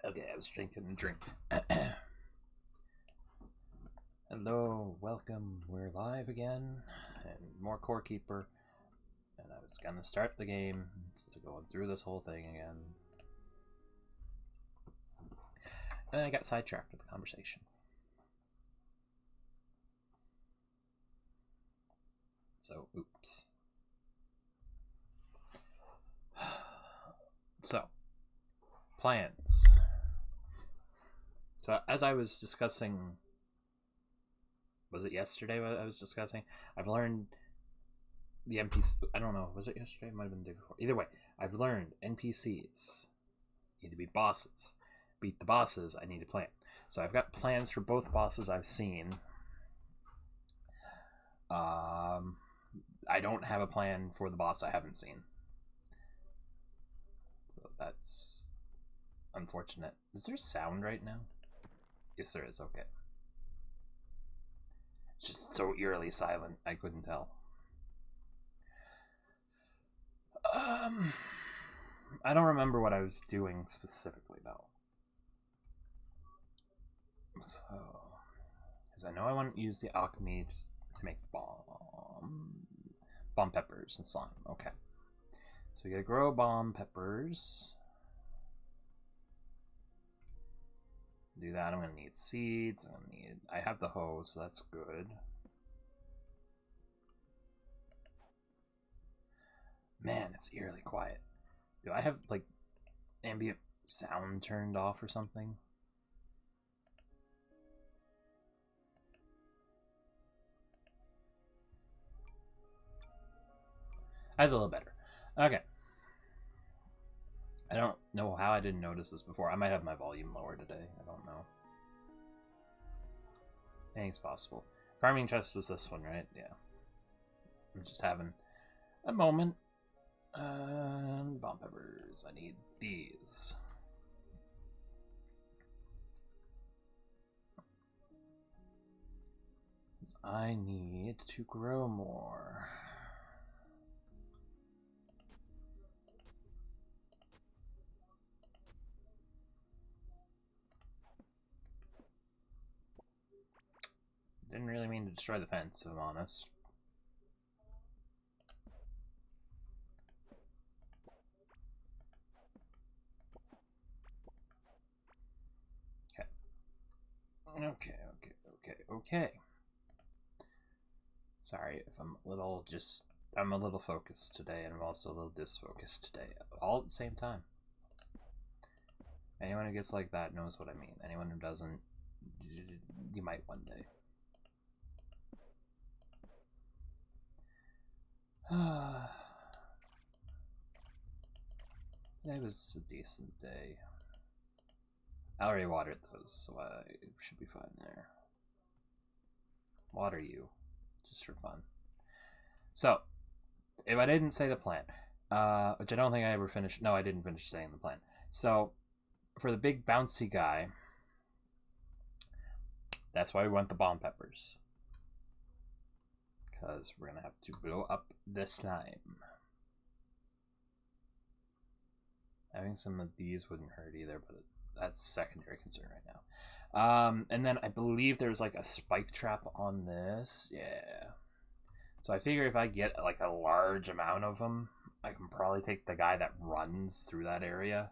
Okay, I was drinking a drink. Hello, welcome. We're live again, and more Core Keeper. And I was gonna start the game instead of going through this whole thing again. And then I got sidetracked with the conversation. So, oops. So, plans. So, as I was discussing, was it yesterday what I was discussing? I've learned the NPC. I don't know, was it yesterday? It might have been the day before. Either way, I've learned NPCs need to be bosses. Beat the bosses, I need a plan. So I've got plans for both bosses I've seen. I don't have a plan for the boss I haven't seen. So that's unfortunate. Is there sound right now? Yes, there is. Okay. It's just so eerily silent, I couldn't tell. I don't remember what I was doing specifically, though. So, because I know I want to use the alchemy to make bomb peppers and slime. Okay, so we gotta grow bomb peppers. Do that. I'm gonna need seeds. I have the hoe, so that's good. Man, it's eerily quiet. Do I have like ambient sound turned off or something? That's a little better. Okay. I don't know how I didn't notice this before. I might have my volume lower today. I don't know. Anything's possible. Farming chest was this one, right? Yeah. I'm just having a moment. Bomb peppers. I need these. I need to grow more. Didn't really mean to destroy the fence, if I'm honest. Okay. Sorry if I'm a little focused today, and I'm also a little disfocused today, all at the same time. Anyone who gets like that knows what I mean. Anyone who doesn't, you might one day. It was a decent day. I already watered those, so I should be fine there. Water you, just for fun. So, if I didn't say the plan, which I don't think I ever finished. No, I didn't finish saying the plan. So, for the big bouncy guy, that's why we want the bomb peppers. Because we're going to have to blow up the slime. Having some of these wouldn't hurt either, but that's secondary concern right now. And then I believe there's like a spike trap on this. Yeah. So I figure if I get like a large amount of them, I can probably take the guy that runs through that area.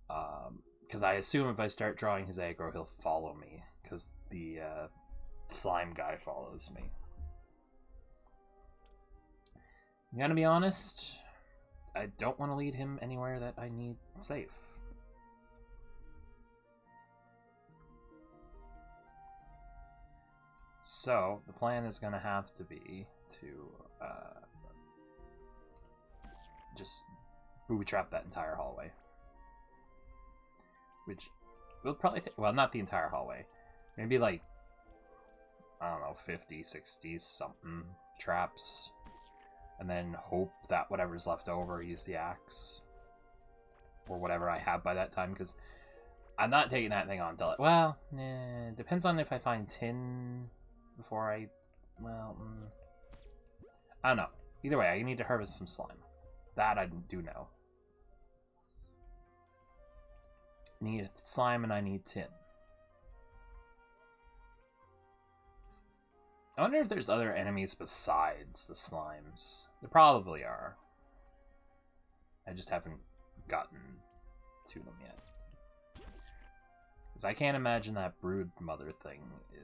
Because I assume if I start drawing his aggro, he'll follow me. Because the slime guy follows me. I'm gonna be honest, I don't want to lead him anywhere that I need safe. So, the plan is going to have to be to just booby trap that entire hallway. Which will probably take, well, not the entire hallway. Maybe like, I don't know, 50, 60 something traps. And then hope that whatever's left over, use the axe. Or whatever I have by that time, because I'm not taking that thing on until it, well, depends on if I find tin before I, well, I don't know. Either way, I need to harvest some slime. That I do know. need slime and I need tin. I wonder if there's other enemies besides the slimes. There probably are. I just haven't gotten to them yet. Because I can't imagine that brood mother thing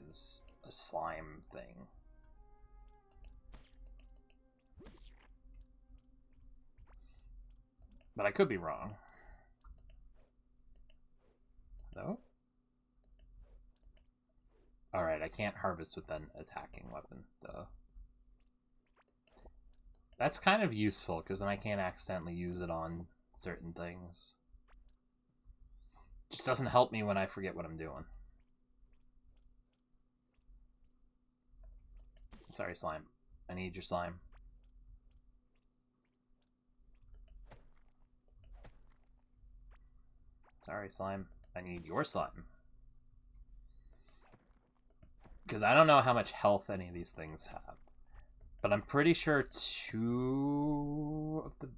is a slime thing. But I could be wrong. No? Alright, I can't harvest with an attacking weapon, though. That's kind of useful, because then I can't accidentally use it on certain things. Just doesn't help me when I forget what I'm doing. Sorry, slime. I need your slime. Sorry, slime. I need your slime. Because I don't know how much health any of these things have. But I'm pretty sure 2 of the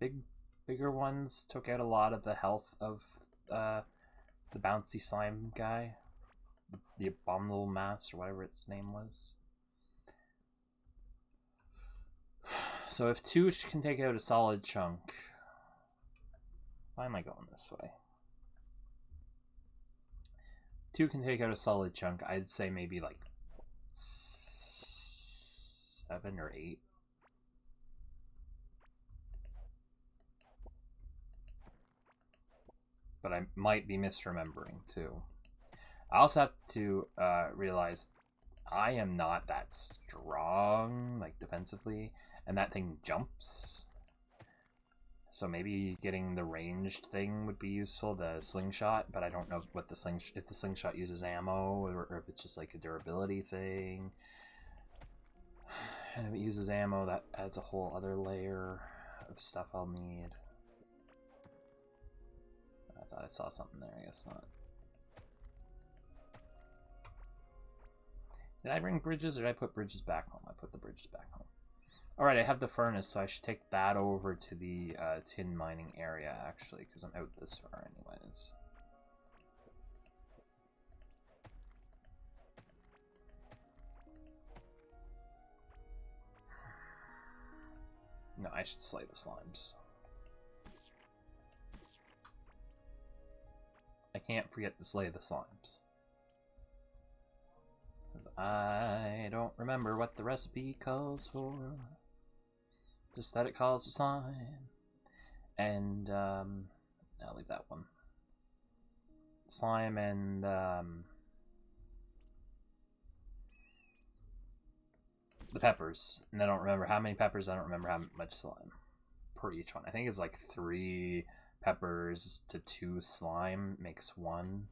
bigger ones took out a lot of the health of the bouncy slime guy. The abominable mass, or whatever its name was. So if 2 can take out a solid chunk... Why am I going this way? 2 can take out a solid chunk. I'd say maybe like 7 or 8. But I might be misremembering too. I also have to realize I am not that strong, like defensively, and that thing jumps. So maybe getting the ranged thing would be useful, the slingshot, but I don't know what if the slingshot uses ammo or if it's just like a durability thing. And if it uses ammo, that adds a whole other layer of stuff I'll need. I thought I saw something there, I guess not. Did I bring bridges or did I put bridges back home? I put the bridges back home. Alright, I have the furnace, so I should take that over to the tin mining area, actually, because I'm out this far anyways. No, I should slay the slimes. I can't forget to slay the slimes. Because I don't remember what the recipe calls for. Just that it calls for slime. And, I'll leave that one. Slime and, the peppers. And I don't remember how many peppers, I don't remember how much slime per each one. I think it's like 3 peppers to 2 slime makes 1.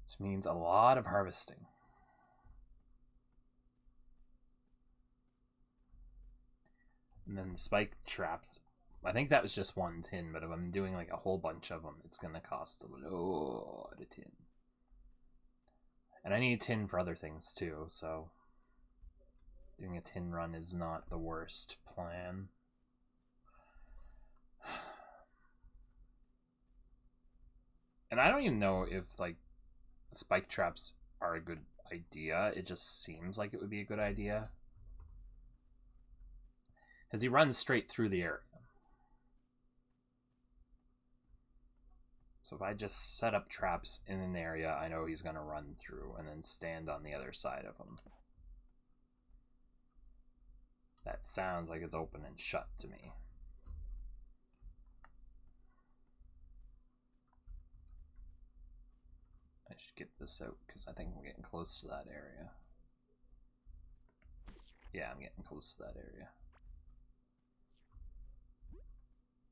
Which means a lot of harvesting. And then the spike traps. I think that was just 1 tin, but if I'm doing like a whole bunch of them, it's going to cost a lot of tin. And I need tin for other things too, so doing a tin run is not the worst plan. And I don't even know if like spike traps are a good idea. It just seems like it would be a good idea. Because he runs straight through the area. So if I just set up traps in an area, I know he's going to run through and then stand on the other side of them. That sounds like it's open and shut to me. I should get this out because I think we're getting close to that area. Yeah, I'm getting close to that area.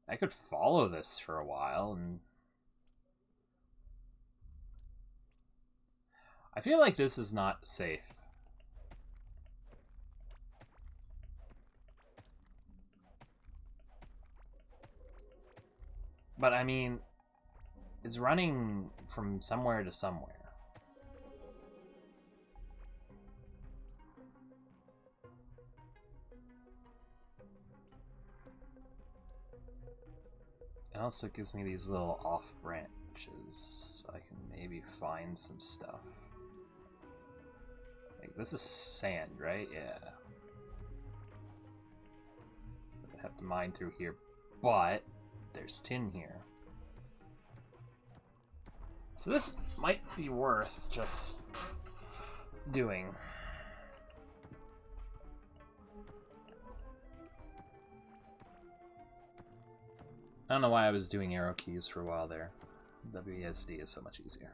I could follow this for a while and... I feel like this is not safe. But I mean, it's running from somewhere to somewhere. It also gives me these little off branches, so I can maybe find some stuff. Like, this is sand, right? Yeah. I have to mine through here, but there's tin here. So this might be worth just doing. I don't know why I was doing arrow keys for a while there. WASD is so much easier.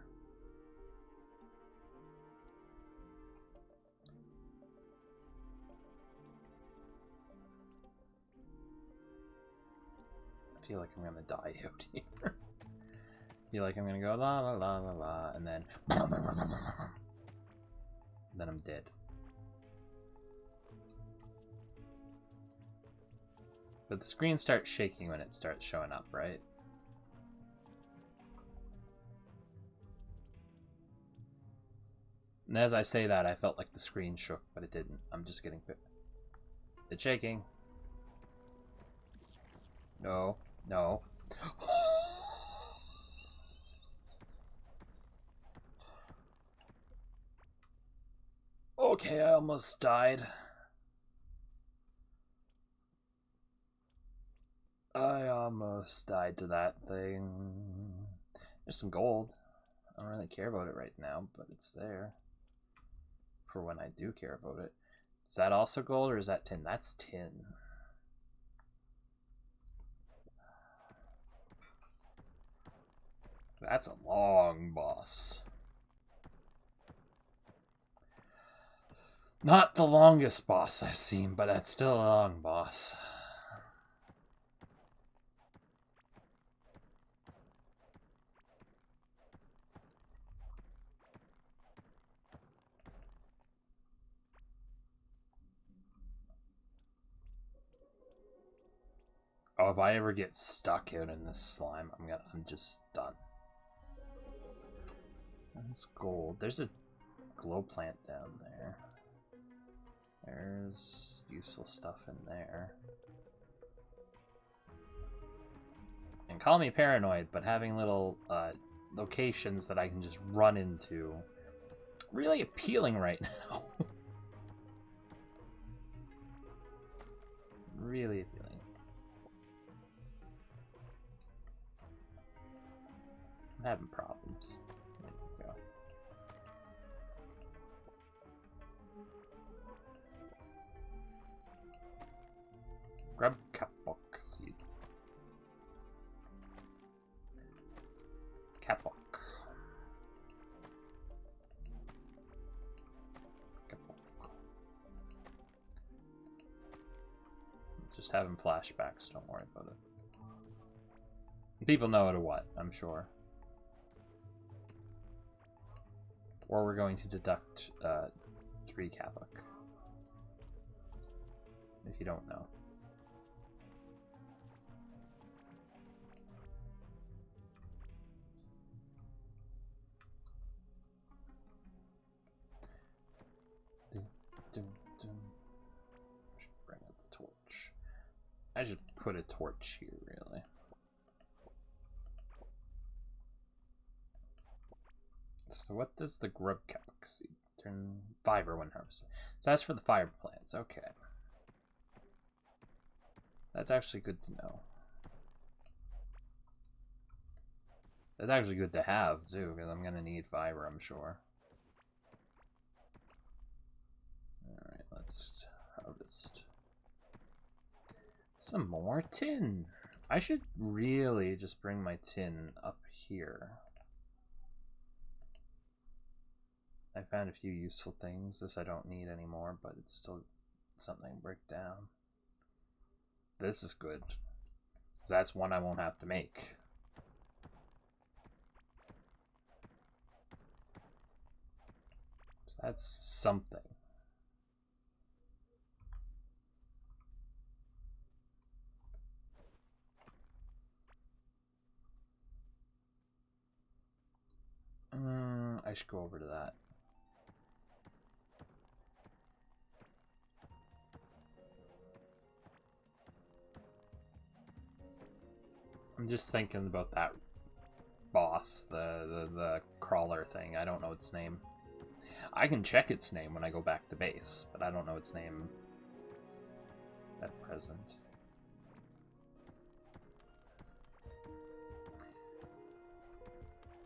I feel like I'm gonna die out here. I feel like I'm gonna go la la la la la, and then then I'm dead. But the screen starts shaking when it starts showing up, right? And as I say that, I felt like the screen shook, but it didn't. I'm just getting it's shaking. No, no. Okay, I almost died. I almost died to that thing. There's some gold. I don't really care about it right now, but it's there. For when I do care about it. Is that also gold or is that tin? That's tin. That's a long boss. Not the longest boss I've seen, but that's still a long boss. Oh, if I ever get stuck out in this slime, I'm just done. That's gold. There's a glow plant down there. There's useful stuff in there. And call me paranoid, but having little locations that I can just run into really appealing right now. Really appealing. I'm having problems. There we go. Grub kapok seed. Kapok. Kapok. Just having flashbacks, don't worry about it. People know it or what, I'm sure. Or we're going to deduct 3 kapok. If you don't know. Should bring up the torch. I should put a torch here, really. So what does the grub kapok seed? Turn fiber when harvested. So that's for the fiber plants. Okay. That's actually good to know. That's actually good to have, too, because I'm going to need fiber, I'm sure. Alright, let's harvest some more tin. I should really just bring my tin up here. I found a few useful things. This I don't need anymore, but it's still something to break down. This is good. That's one I won't have to make. So that's something. I should go over to that. I'm just thinking about that boss, the crawler thing. I don't know its name. I can check its name when I go back to base, but I don't know its name at present.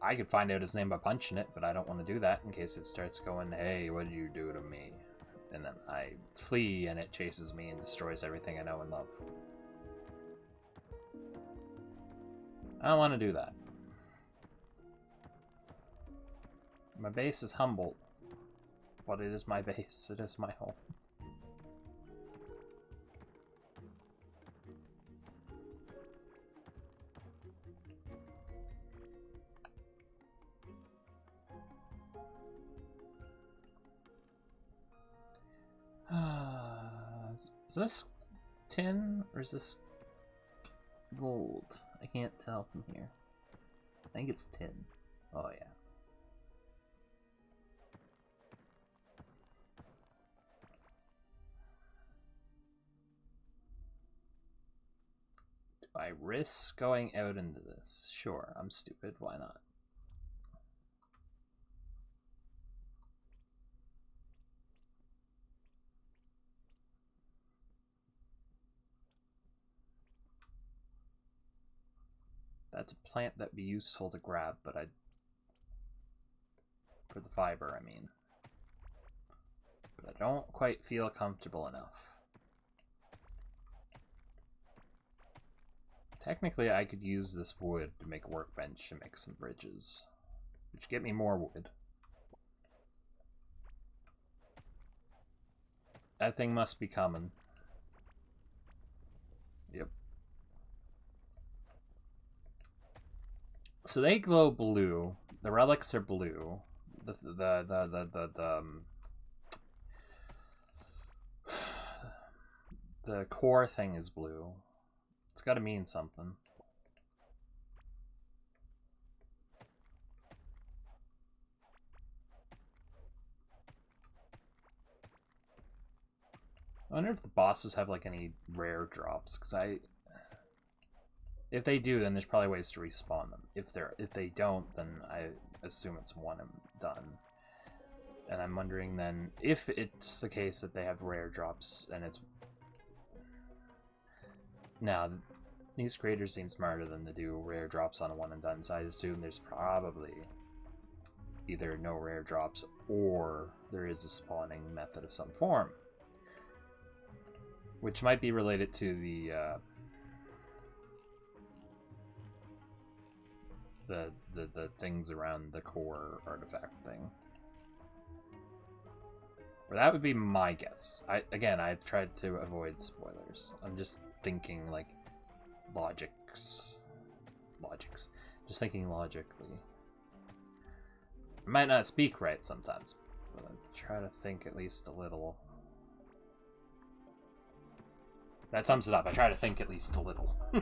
I could find out his name by punching it, but I don't want to do that in case it starts going, hey, what did you do to me? And then I flee and it chases me and destroys everything I know and love. I don't want to do that. My base is Humboldt, but it is my base. It is my home. Is this tin or is this gold? I can't tell from here. I think it's tin. Oh yeah. Do I risk going out into this? Sure, I'm stupid. Why not? That's a plant that'd be useful to grab, but for the fiber, I mean. But I don't quite feel comfortable enough. Technically, I could use this wood to make a workbench and make some bridges, which get me more wood. That thing must be coming. Yep. So they glow blue. The relics are blue. The core thing is blue. It's got to mean something. I wonder if the bosses have like any rare drops, because if they do, then there's probably ways to respawn them. If they don't, then I assume it's one and done. And I'm wondering then if it's the case that they have rare drops and it's now these creators seem smarter than to do rare drops on a one and done. So I assume there's probably either no rare drops or there is a spawning method of some form, which might be related to the things around the core artifact thing. Or that would be my guess. I've tried to avoid spoilers. I'm just thinking like logics. Just thinking logically. I might not speak right sometimes, but I try to think at least a little. That sums it up. I try to think at least a little. My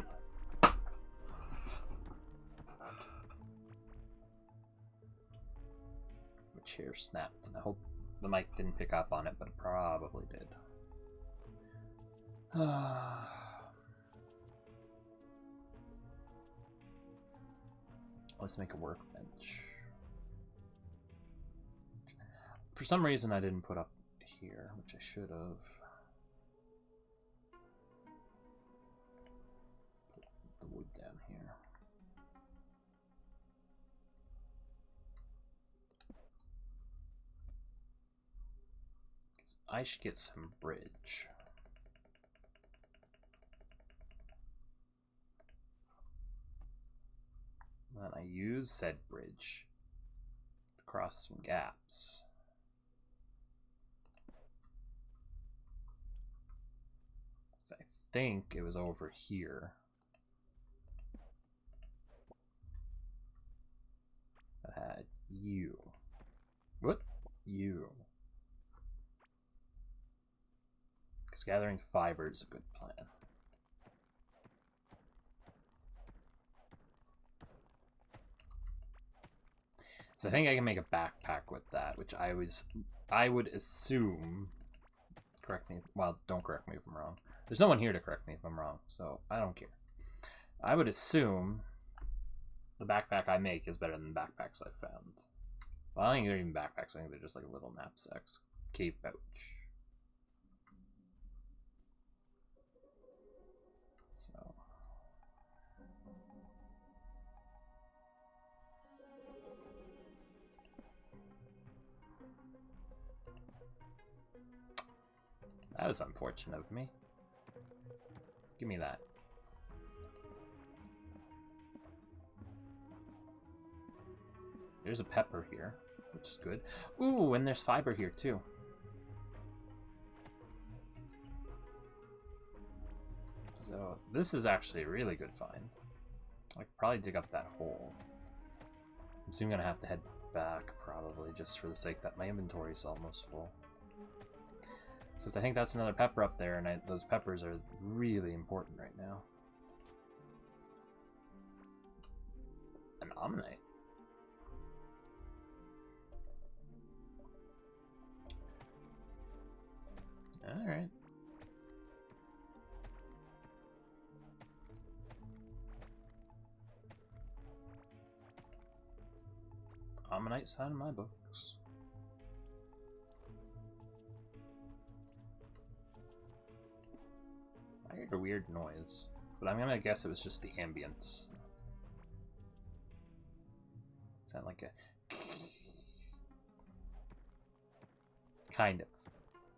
chair snapped, and I hope the mic didn't pick up on it, but it probably did. Let's make a workbench. For some reason I didn't put up here, which I should have. Put the wood down here. I should get some bridge. And I use said bridge to cross some gaps. I think it was over here. I had you. What? You. Because gathering fiber is a good plan. So I think I can make a backpack with that, which I would assume. Correct me. Well, don't correct me if I'm wrong. There's no one here to correct me if I'm wrong, so I don't care. I would assume the backpack I make is better than the backpacks I've found. Well, I don't think they're even backpacks. I think they're just like little knapsacks. Cave pouch. So. That was unfortunate of me. Give me that. There's a pepper here, which is good. Ooh, and there's fiber here too. So this is actually a really good find. I could probably dig up that hole. I'm soon gonna have to head back probably just for the sake that my inventory is almost full. Except I think that's another pepper up there, and those peppers are really important right now. An ammonite. Alright. Ammonite side of my books. I heard a weird noise, but I'm gonna guess it was just the ambience. Sound like a... Kind of.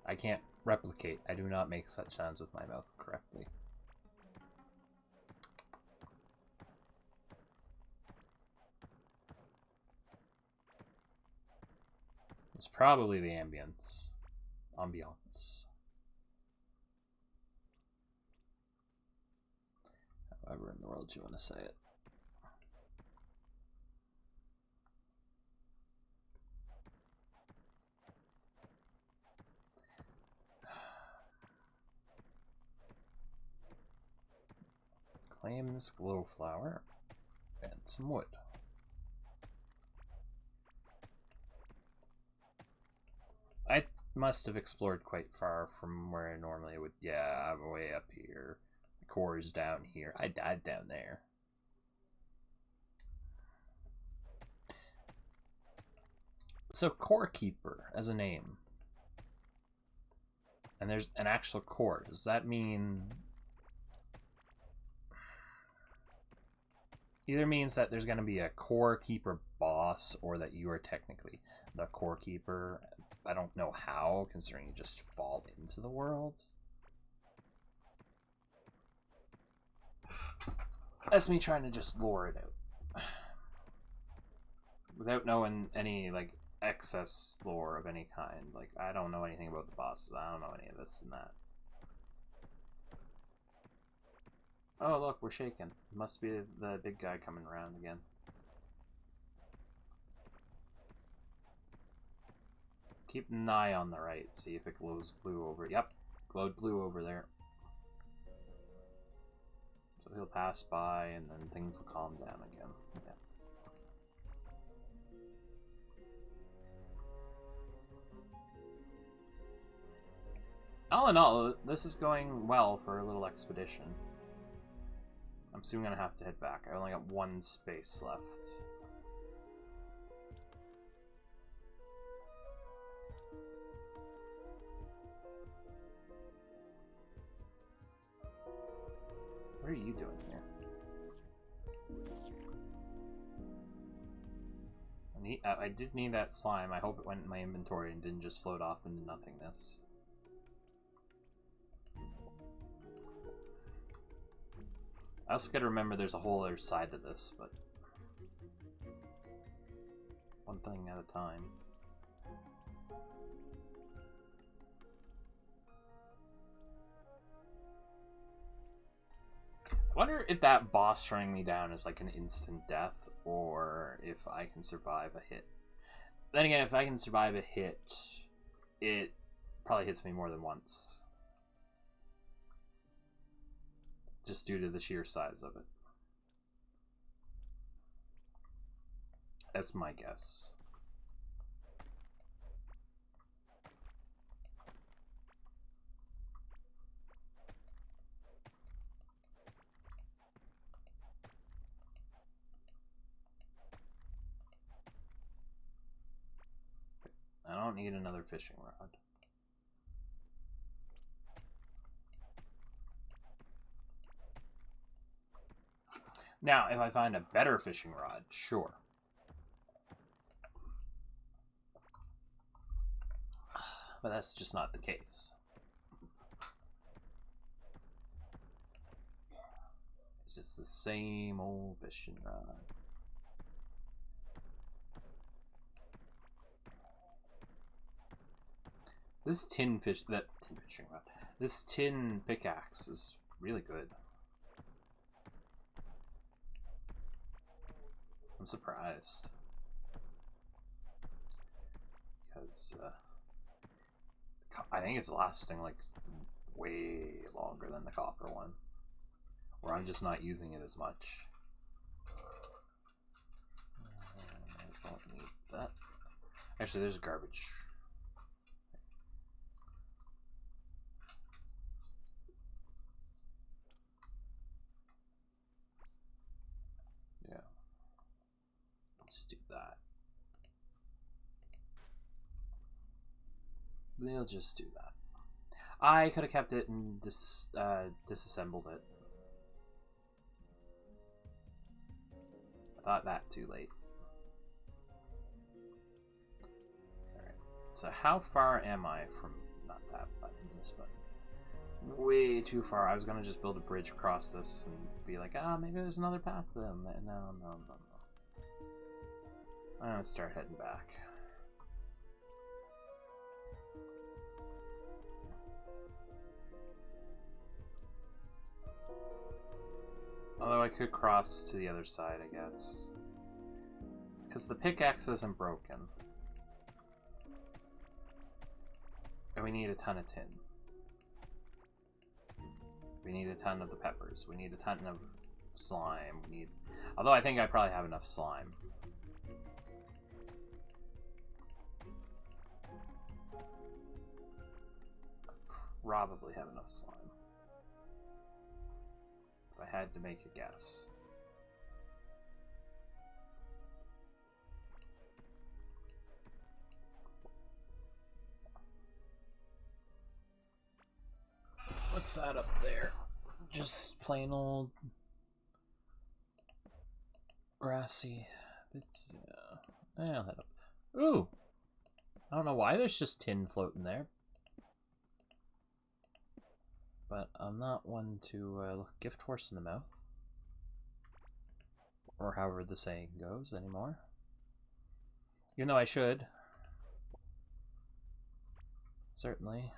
I can't replicate. I do not make such sounds with my mouth correctly. It's probably the ambience. Ambiance. However in the world you want to say it. Claim this glow flower and some wood. I must have explored quite far from where I normally would. Yeah, I'm way up here. The core is down here. I died down there. So Core Keeper as a name. And there's an actual core. Does that mean... Either means that there's going to be a Core Keeper boss, or that you are technically the Core Keeper. I don't know how, considering you just fall into the world. That's me trying to just lore it out. Without knowing any, like, excess lore of any kind. Like, I don't know anything about the bosses. I don't know any of this and that. Oh, look, we're shaking. Must be the big guy coming around again. Keep an eye on the right. See if it glows blue over. Yep, glowed blue over there. So he'll pass by and then things will calm down again. Yeah. All in all, this is going well for a little expedition. I'm soon gonna have to head back. I only got one space left. What are you doing here? I did need that slime. I hope it went in my inventory and didn't just float off into nothingness. I also gotta remember there's a whole other side to this, but one thing at a time. I wonder if that boss throwing me down is like an instant death, or if I can survive a hit. Then again, if I can survive a hit, it probably hits me more than once. Just due to the sheer size of it. That's my guess. need another fishing rod. Now, if I find a better fishing rod, sure. But that's just not the case. It's just the same old fishing rod. This tin fishing rod. This tin pickaxe is really good. I'm surprised. Because I think it's lasting like way longer than the copper one. Or I'm just not using it as much. I don't need that. Actually, there's garbage. Yeah. Let's do that. They'll just do that. I could have kept it and disassembled it. I thought that too late. Alright. So how far am I from not that button, this button? Way too far. I was gonna just build a bridge across this and be like, maybe there's another path then. No. I'm gonna start heading back. Although I could cross to the other side, I guess. Because the pickaxe isn't broken. And we need a ton of tin. We need a ton of the peppers. We need a ton of slime. We need... Although I think I probably have enough slime. Probably have enough slime. If I had to make a guess. What's that up there? Just plain old grassy bits. Yeah, I'll head up. Ooh! I don't know why there's just tin floating there. But I'm not one to look a gift horse in the mouth. Or however the saying goes anymore. Even though I should. Certainly.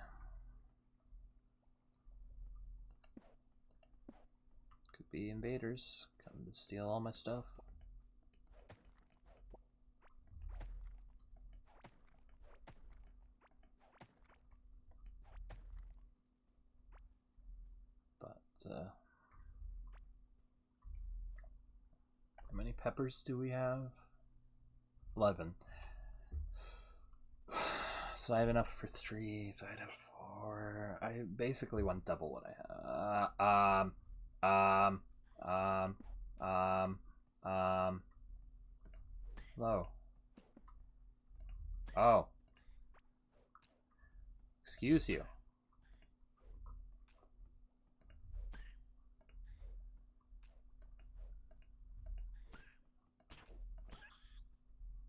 Could be invaders coming to steal all my stuff. How many peppers do we have? 11. So I have enough for 3, so I'd have 4. I basically want double what I have. Hello. Oh. Excuse you.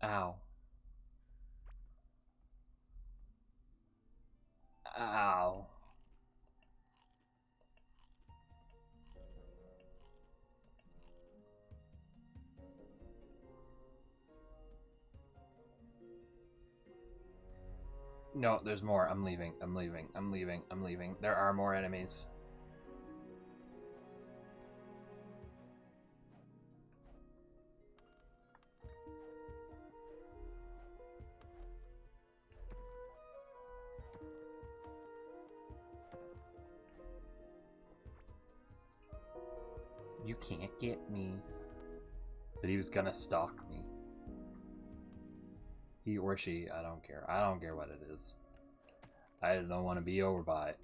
Ow. Ow. No, there's more. I'm leaving. I'm leaving. I'm leaving. I'm leaving. There are more enemies. You can't get me. But he was gonna stalk me. He or she, I don't care. I don't care what it is. I don't want to be over by it.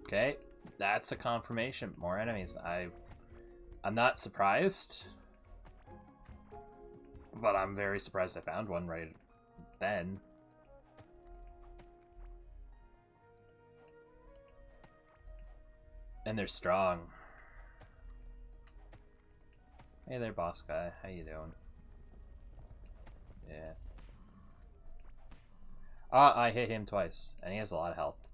Okay, that's a confirmation. More enemies. I'm not surprised. But I'm very surprised I found one right then. And they're strong. Hey there, boss guy. How you doing? Yeah. I hit him twice, and he has a lot of health.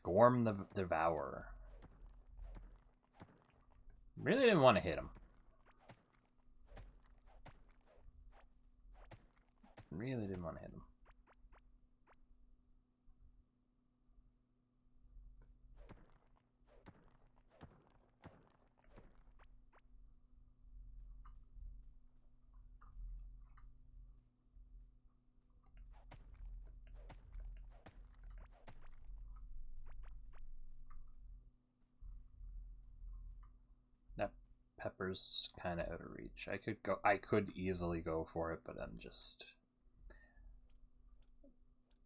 Gorm the Devourer. Really didn't want to hit him. Really didn't want to hit him. That pepper's kind of out of reach. I could easily go for it, but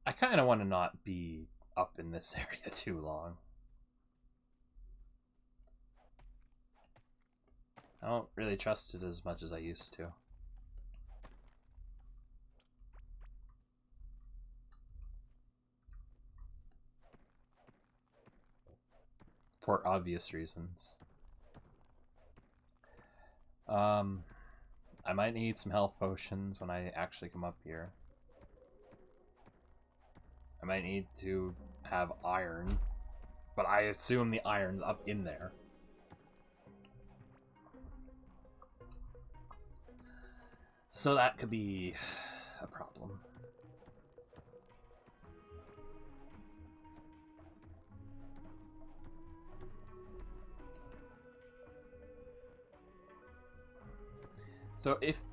I kind of want to not be up in this area too long. I don't really trust it as much as I used to. For obvious reasons. I might need some health potions when I actually come up here. I might need to have iron, but I assume the iron's up in there. So that could be a problem. So if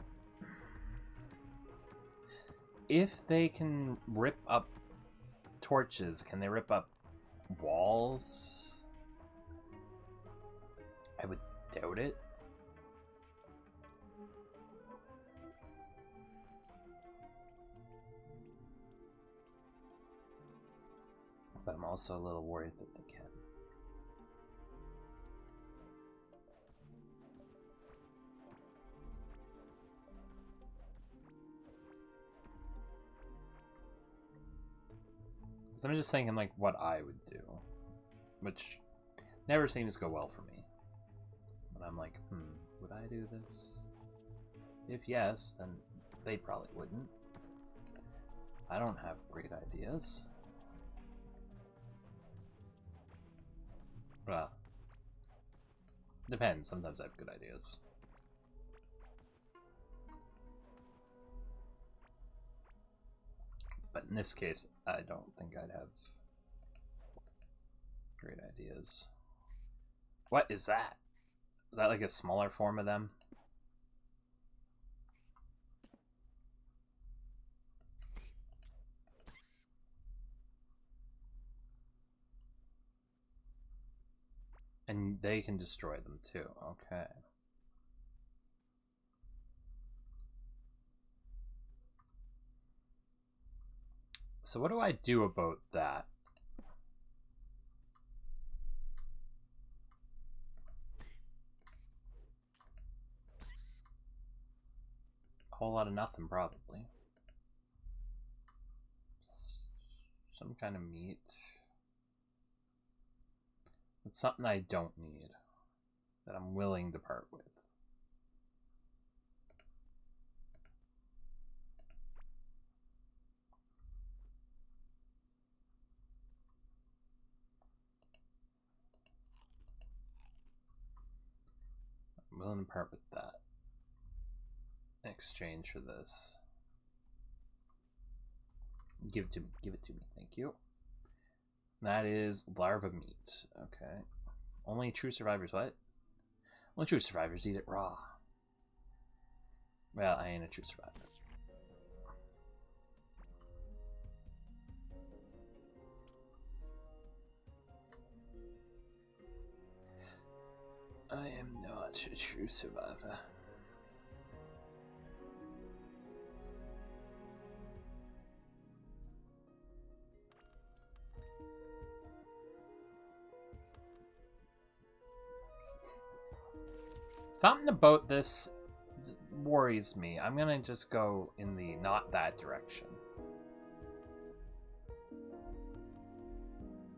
they can rip up torches, can they rip up walls? I would doubt it. But I'm also a little worried that they can. So I'm just thinking like what I would do, which never seems to go well for me. But I'm like, would I do this? If yes, then they probably wouldn't. I don't have great ideas. Well, depends. Sometimes I have good ideas. But in this case, I don't think I'd have great ideas. What is that? Is that like a smaller form of them? And they can destroy them too. Okay. So what do I do about that? A whole lot of nothing, probably. Some kind of meat. It's something I don't need, that I'm willing to part with. I'm willing to part with that in exchange for this. Give it to me. Give it to me. Thank you. That is larva meat. Okay. Only true survivors what? Only true survivors eat it raw. Well, I ain't a true survivor. I am not a true survivor. Something about this worries me. I'm gonna just go in the not that direction.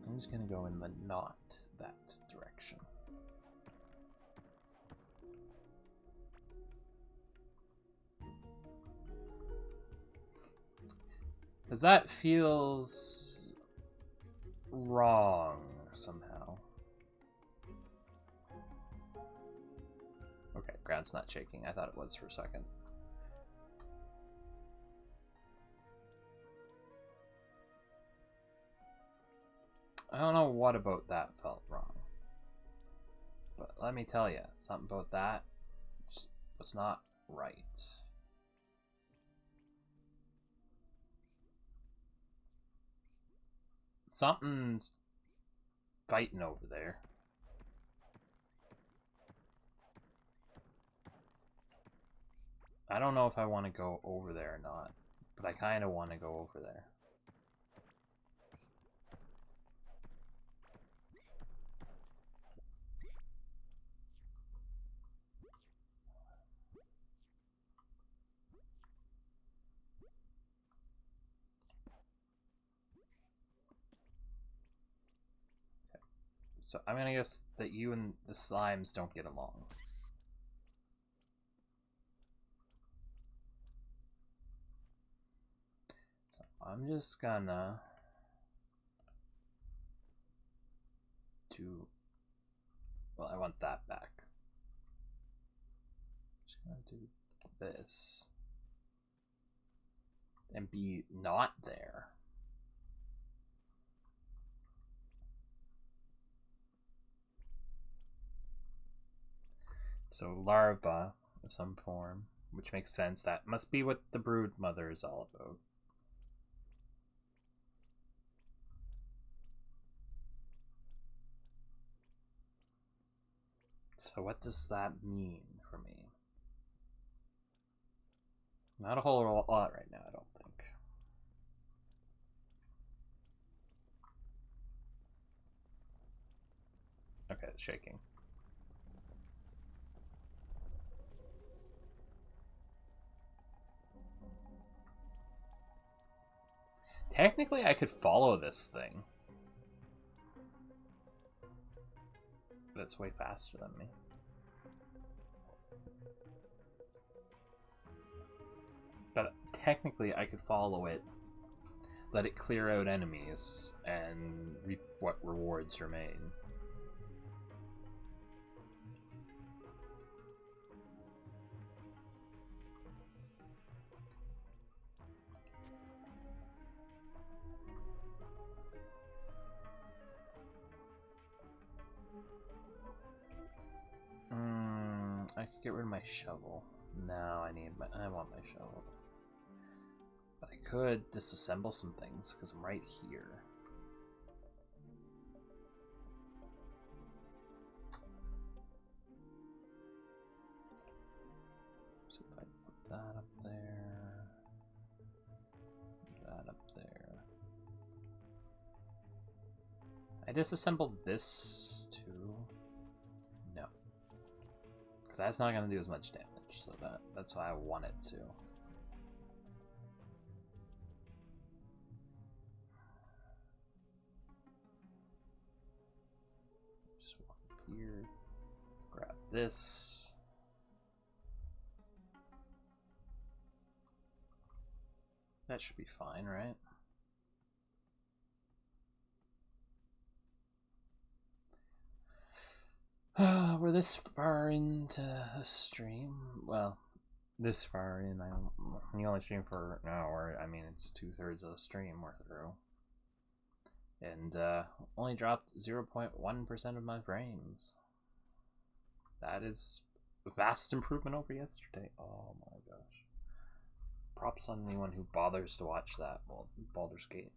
I'm just gonna go in the not that direction. Because that feels wrong somehow. Okay, ground's not shaking. I thought it was for a second. I don't know what about that felt wrong. But let me tell you, something about that just was not right. Something's fighting over there. I don't know if I want to go over there or not, but I kind of want to go over there. So I'm gonna guess that you and the slimes don't get along. So I'm just gonna do... Well, I want that back. Just gonna do this. And be not there. So larva of some form, which makes sense. That must be what the brood mother is all about. So what does that mean for me? Not a whole lot right now, I don't think. Okay, it's shaking. Technically, I could follow this thing. But it's way faster than me. But technically, I could follow it, let it clear out enemies, and reap what rewards remain. I could get rid of my shovel. Now I want my shovel. But I could disassemble some things because I'm right here. So if I put that up there, that up there. I disassembled this too. No. Because that's not going to do as much damage, so that's why I want it to. Just walk up here, grab this. That should be fine, right? We're this far into the stream. Well, this far in. We only stream for an hour. I mean, it's 2/3 of the stream we're through. And only dropped 0.1% of my frames. That is a vast improvement over yesterday. Oh my gosh. Props on anyone who bothers to watch that. Well, Baldur's Gate.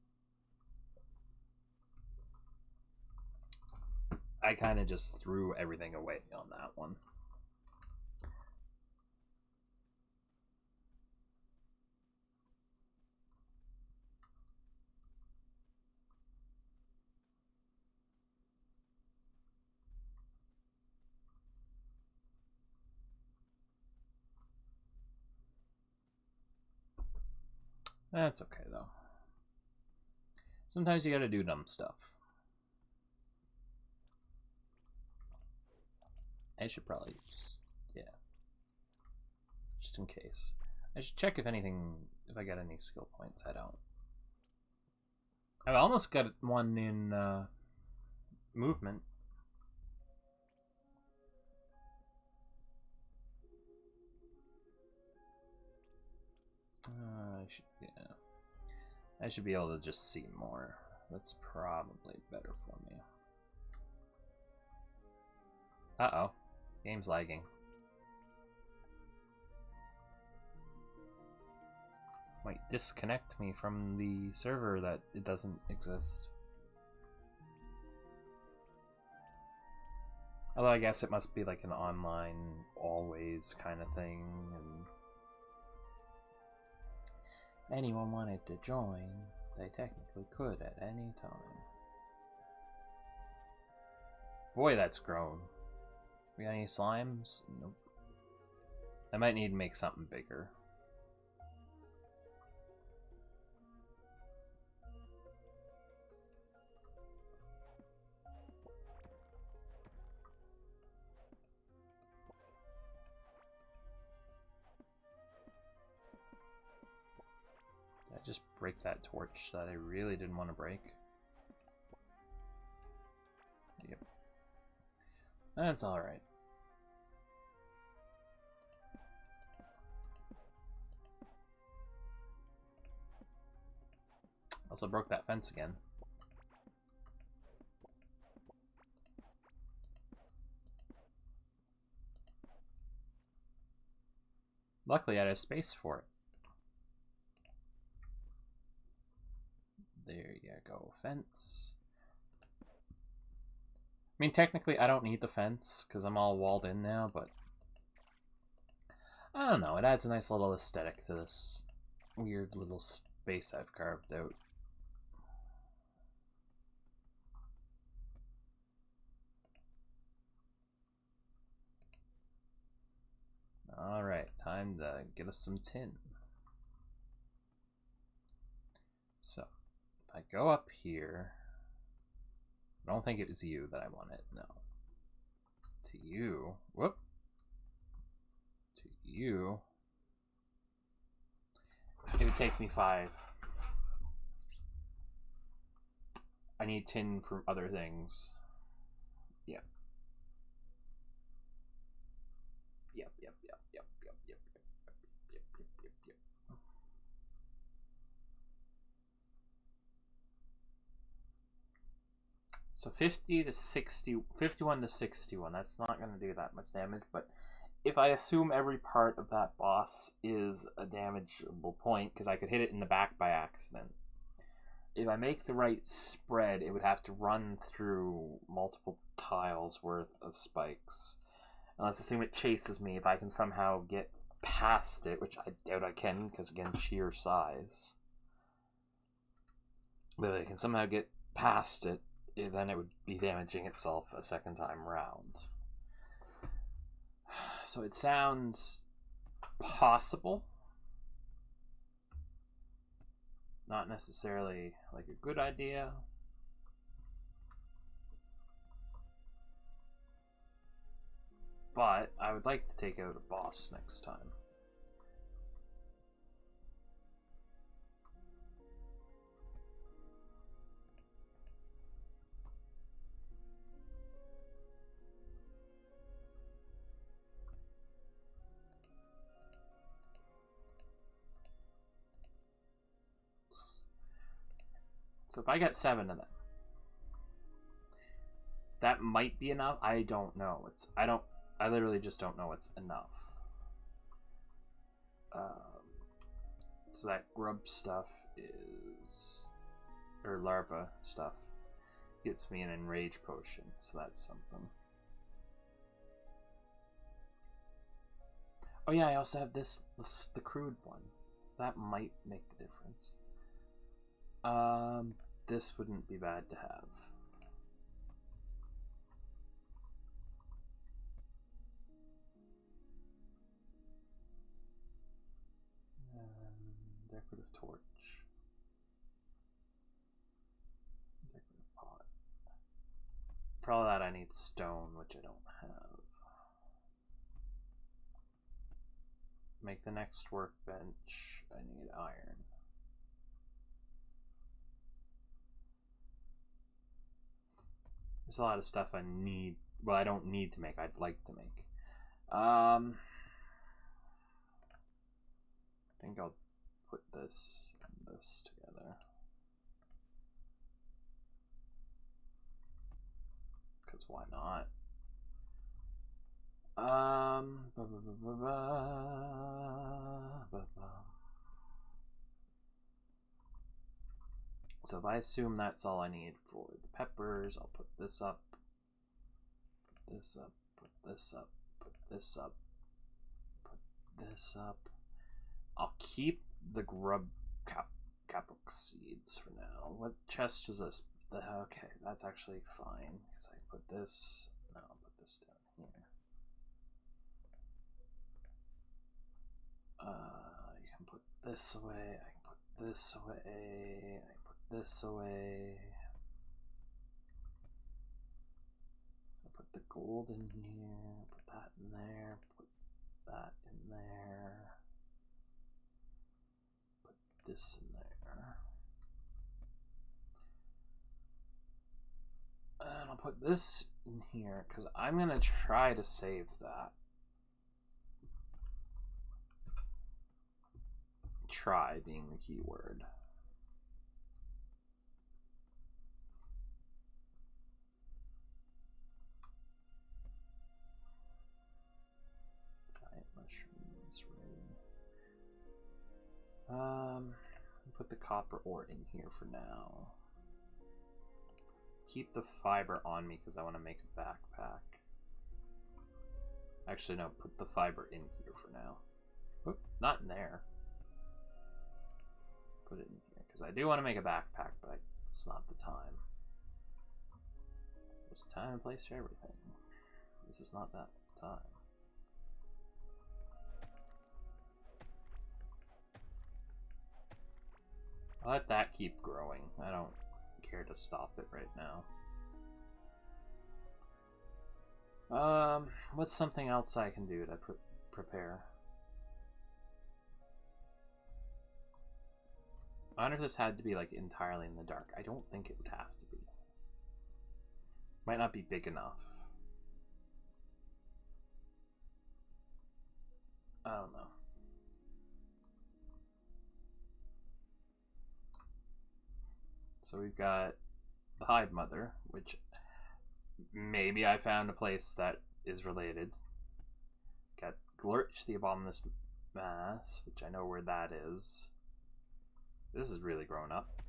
I kind of just threw everything away on that one. That's okay, though. Sometimes you gotta do dumb stuff. I should probably just, yeah. Just in case. I should check if I got any skill points. I don't. I almost got one in movement. I should be able to just see more. That's probably better for me. Uh-oh. Game's lagging. Might disconnect me from the server that it doesn't exist. Although I guess it must be like an online always kind of thing, and anyone wanted to join, they technically could at any time. Boy, that's grown. We got any slimes? Nope. I might need to make something bigger. Did I just break that torch that I really didn't want to break? Yep. That's alright. Also broke that fence again. Luckily I had a space for it. There you go, fence. I mean, technically I don't need the fence because I'm all walled in now, but I don't know, it adds a nice little aesthetic to this weird little space I've carved out. Alright, time to get us some tin. So, if I go up here, I don't think it was you that I wanted, no. To you, whoop. To you. It would take me 5. I need tin for other things. Yep. Yep. So 50 to 60, 51 to 61. That's not going to do that much damage, but if I assume every part of that boss is a damageable point, because I could hit it in the back by accident, if I make the right spread, it would have to run through multiple tiles worth of spikes. And let's assume it chases me. If I can somehow get past it, which I doubt I can, because again, sheer size. But if I can somehow get past it, then it would be damaging itself a second time round. So it sounds possible. Not necessarily like a good idea. But I would like to take out a boss next time. So if I get 7 of them, that might be enough. I don't know. I literally just don't know it's enough. So that grub stuff is, or larva stuff, gets me an enrage potion. So that's something. Oh yeah, I also have this the crude one. So that might make the difference. This wouldn't be bad to have. Decorative torch. I need stone, which I don't have. Make the next workbench. I need iron. There's a lot of stuff I need. Well, I don't need to make. I'd like to make. I think I'll put this and this together. Because why not? So if I assume that's all I need for the peppers, I'll put this up, put this up, put this up, put this up, put this up. I'll keep the grub kapok seeds for now. What chest was this? Okay, that's actually fine because I put this. No, I'll put this down here. You can put this away. I can put this away. I can put this away. I'll put the gold in here. Put that in there. Put that in there. Put this in there. And I'll put this in here because I'm gonna try to save that. Try being the key word. Giant mushrooms, ready. Put the copper ore in here for now. Keep the fiber on me because I want to make a backpack. Actually, no, put the fiber in here for now. Oop, not in there. Put it in here because I do want to make a backpack, but it's not the time. There's a time and place for everything. This is not that time. I'll let that keep growing. I don't care to stop it right now. What's something else I can do to prepare? I wonder if this had to be like entirely in the dark. I don't think it would have to be. Might not be big enough. I don't know. So we've got the Hive Mother, which maybe I found a place that is related. Got Glurch the Abominous Mass, which I know where that is. This is really grown up.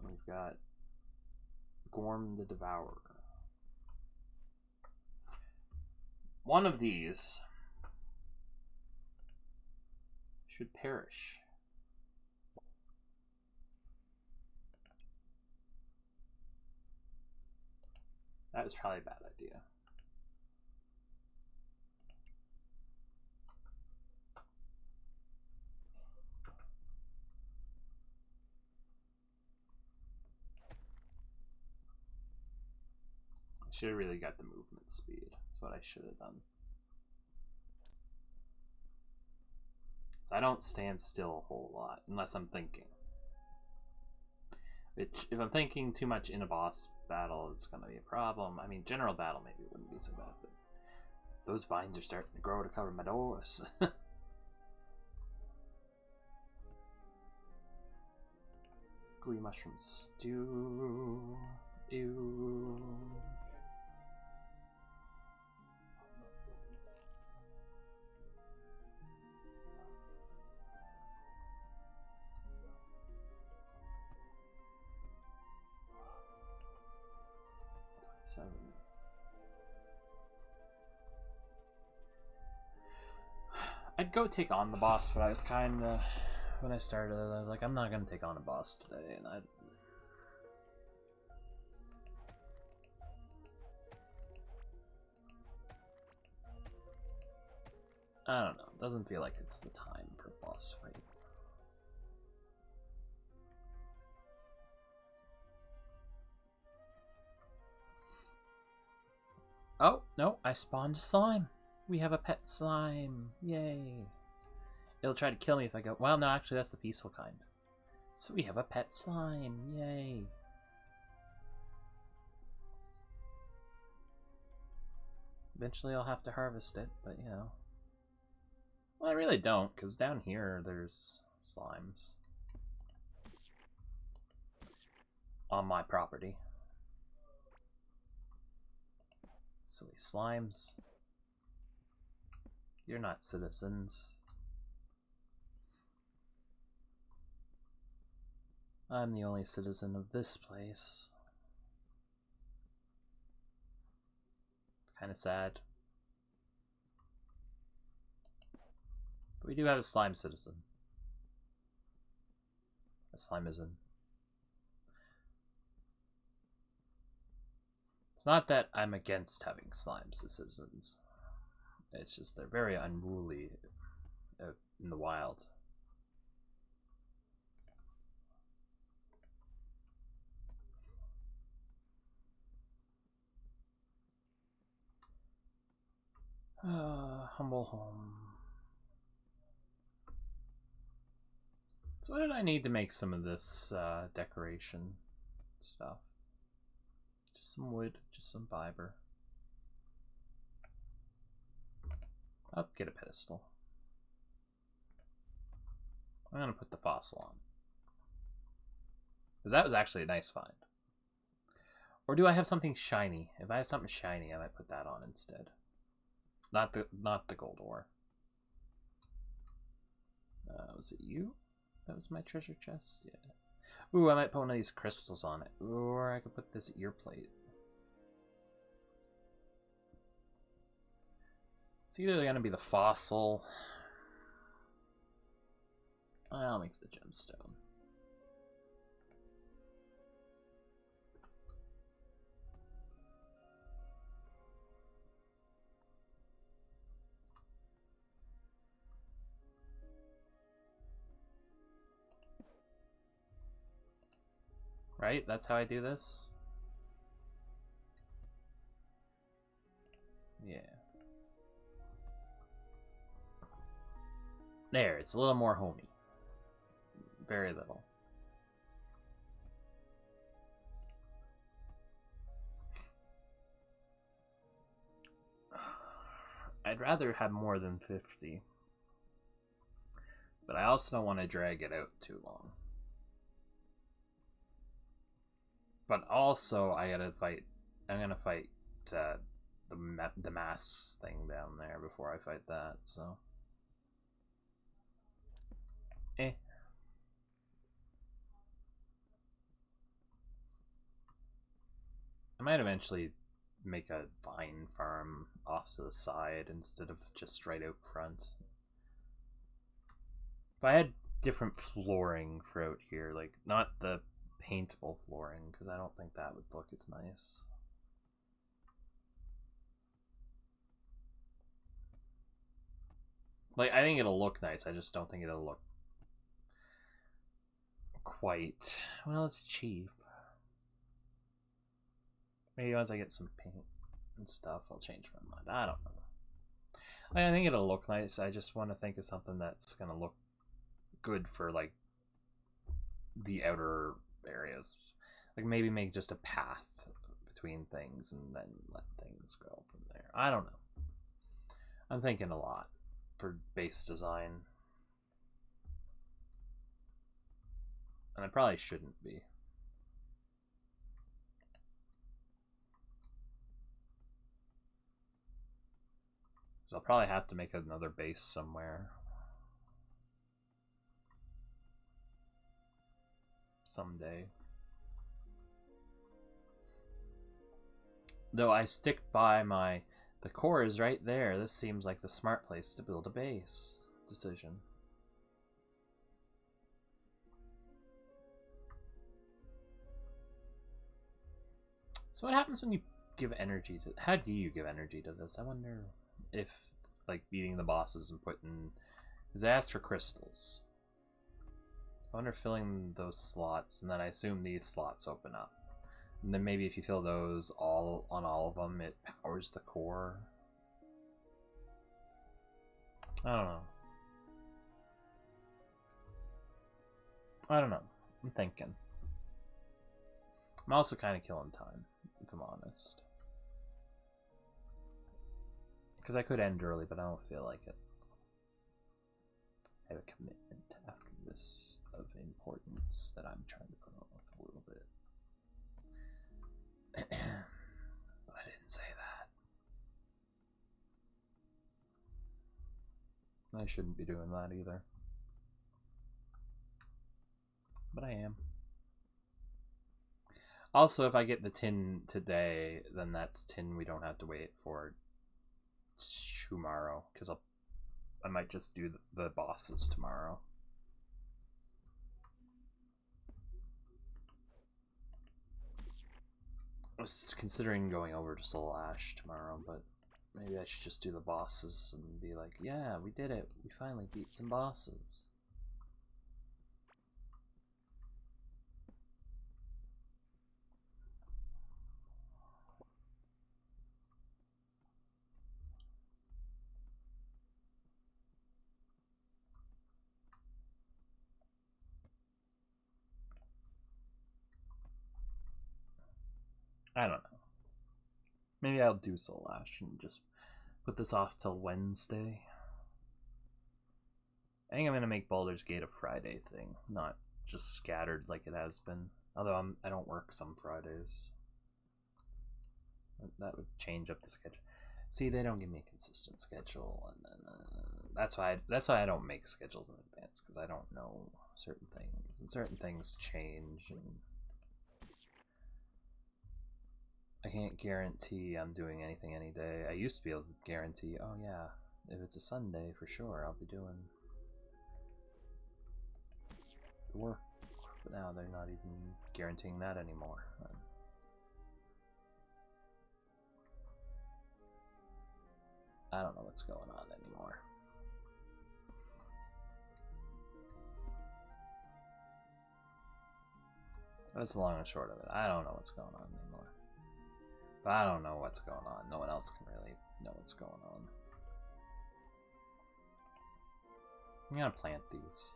And we've got Gorm the Devourer. One of these should perish. That was probably a bad idea. I should have really got the movement speed. That's what I should have done. So I don't stand still a whole lot unless I'm thinking. Which, if I'm thinking too much in a boss battle, it's going to be a problem. I mean, general battle maybe wouldn't be so bad, but those vines are starting to grow to cover my doors. Gooey mushroom stew. Ew. I'd go take on the boss, but I was kind of, when I started, I was like, I'm not going to take on a boss today, and I don't know. It doesn't feel like it's the time for a boss fight. Oh, no, I spawned a slime. We have a pet slime. Yay. It'll try to kill me if I go... Well, no, actually, that's the peaceful kind. So we have a pet slime. Yay. Eventually I'll have to harvest it, but you know. Well, I really don't, because down here there's slimes. On my property. Silly slimes. You're not citizens. I'm the only citizen of this place. Kind of sad. But we do have a slime citizen. A slime is in. It's not that I'm against having slime citizens. It's just they're very unruly in the wild. Humble home. So what did I need to make some of this decoration stuff? Just some wood, just some fiber. I'll get a pedestal. I'm gonna put the fossil on. Because that was actually a nice find. Or do I have something shiny? If I have something shiny, I might put that on instead. Not the gold ore. Was it you? That was my treasure chest? Yeah. Ooh, I might put one of these crystals on it. Or I could put this ear plate. It's either going to be the fossil. I'll make the gemstone. Right? That's how I do this? Yeah. There, it's a little more homey. Very little. I'd rather have more than 50. But I also don't want to drag it out too long. But also, I gotta fight. I'm gonna fight the mass thing down there before I fight that. So, I might eventually make a vine farm off to the side instead of just right out front. If I had different flooring for out here, like not the paintable flooring, because I don't think that would look as nice. Like, I think it'll look nice, I just don't think it'll look quite... Well, it's cheap. Maybe once I get some paint and stuff, I'll change my mind. I don't know. I think it'll look nice, I just want to think of something that's gonna look good for, like, the outer areas. Like, maybe make just a path between things and then let things go from there. I don't know. I'm thinking a lot for base design. And I probably shouldn't be. So I'll probably have to make another base somewhere. Someday. Though I stick by my... The core is right there. This seems like the smart place to build a base. Decision. So what happens when you give energy to... How do you give energy to this? I wonder if like beating the bosses and putting. Because I asked for crystals. I wonder if filling those slots, and then I assume these slots open up. And then maybe if you fill those all on all of them, it powers the core. I don't know. I don't know. I'm thinking. I'm also kind of killing time, if I'm honest. Because I could end early, but I don't feel like it. I have a commitment after this of importance that I'm trying to put on with a little bit. But I didn't say that. I shouldn't be doing that either. But I am. Also, if I get the tin today, then that's tin we don't have to wait for tomorrow. Because I might just do the bosses tomorrow. I was considering going over to Soul Ash tomorrow, but maybe I should just do the bosses and be like, yeah, we did it. We finally beat some bosses. I don't know. Maybe I'll do Soul Ash and just put this off till Wednesday. I think I'm gonna make Baldur's Gate a Friday thing, not just scattered like it has been. Although I don't work some Fridays. That would change up the schedule. See, they don't give me a consistent schedule, and then that's why I don't make schedules in advance, because I don't know certain things, and certain things change, and I can't guarantee I'm doing anything any day. I used to be able to guarantee, oh yeah, if it's a Sunday, for sure, I'll be doing the work. But now they're not even guaranteeing that anymore. I don't know what's going on anymore. That's the long and short of it. I don't know what's going on anymore. But I don't know what's going on. No one else can really know what's going on. I'm gonna plant these.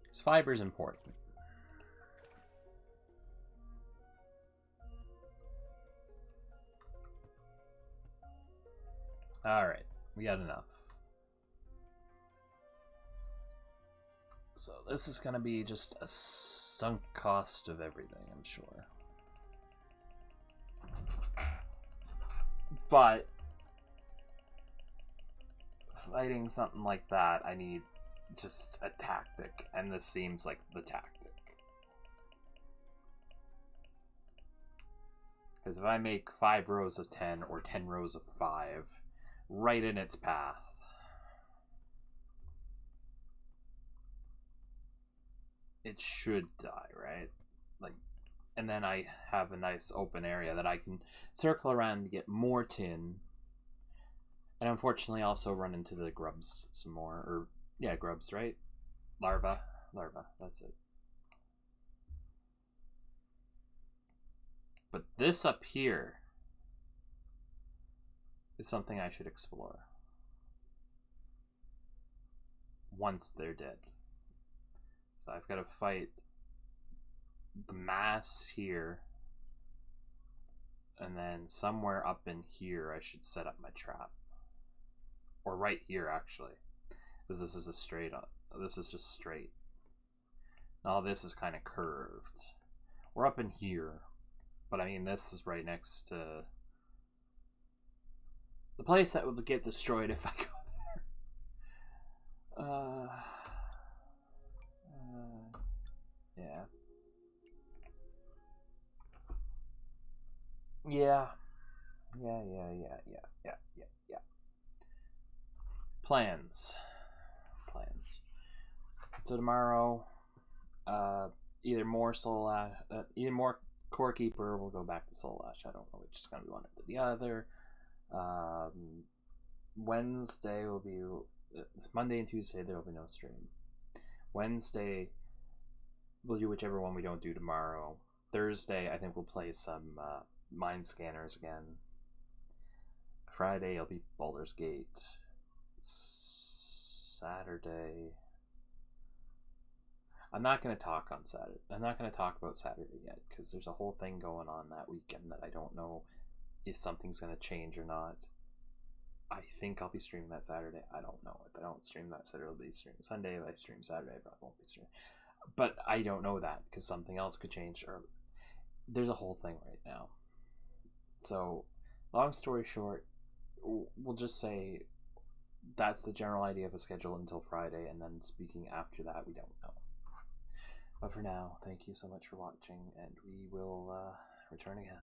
This fiber is important. Alright, we got enough. So this is gonna be just a sunk cost of everything, I'm sure. But fighting something like that, I need just a tactic, and this seems like the tactic. Because if I make 5 rows of 10 or 10 rows of 5 right in its path, it should die, right? Like, and then I have a nice open area that I can circle around to get more tin. And unfortunately also run into the grubs some more. Or, yeah, grubs, right? Larva, that's it. But this up here is something I should explore once they're dead. So I've got to fight the mass here, and then somewhere up in here I should set up my trap. Or right here, actually, because this is a straight up. This is just straight. Now this is kind of curved. We're up in here, but I mean this is right next to the place that would get destroyed if I go there. Yeah. Yeah. Yeah. Plans. So tomorrow, either more either more Core Keeper, or we'll go back to Soul Ash. I don't know which is gonna be one or the other. Wednesday will be Monday and Tuesday. There will be no stream. Wednesday, we'll do whichever one we don't do tomorrow. Thursday, I think we'll play some Mind Scanners again. Friday, it'll be Baldur's Gate. Saturday, I'm not going to talk on Saturday. I'm not going to talk about Saturday yet because there's a whole thing going on that weekend that I don't know if something's going to change or not. I think I'll be streaming that Saturday. I don't know. If I don't stream that Saturday, I'll be streaming Sunday. If I stream Saturday, I probably won't be streaming. But I don't know that because something else could change. Or there's a whole thing right now. So, long story short, we'll just say that's the general idea of a schedule until Friday, and then speaking after that, we don't know. But for now, thank you so much for watching, and we will return again.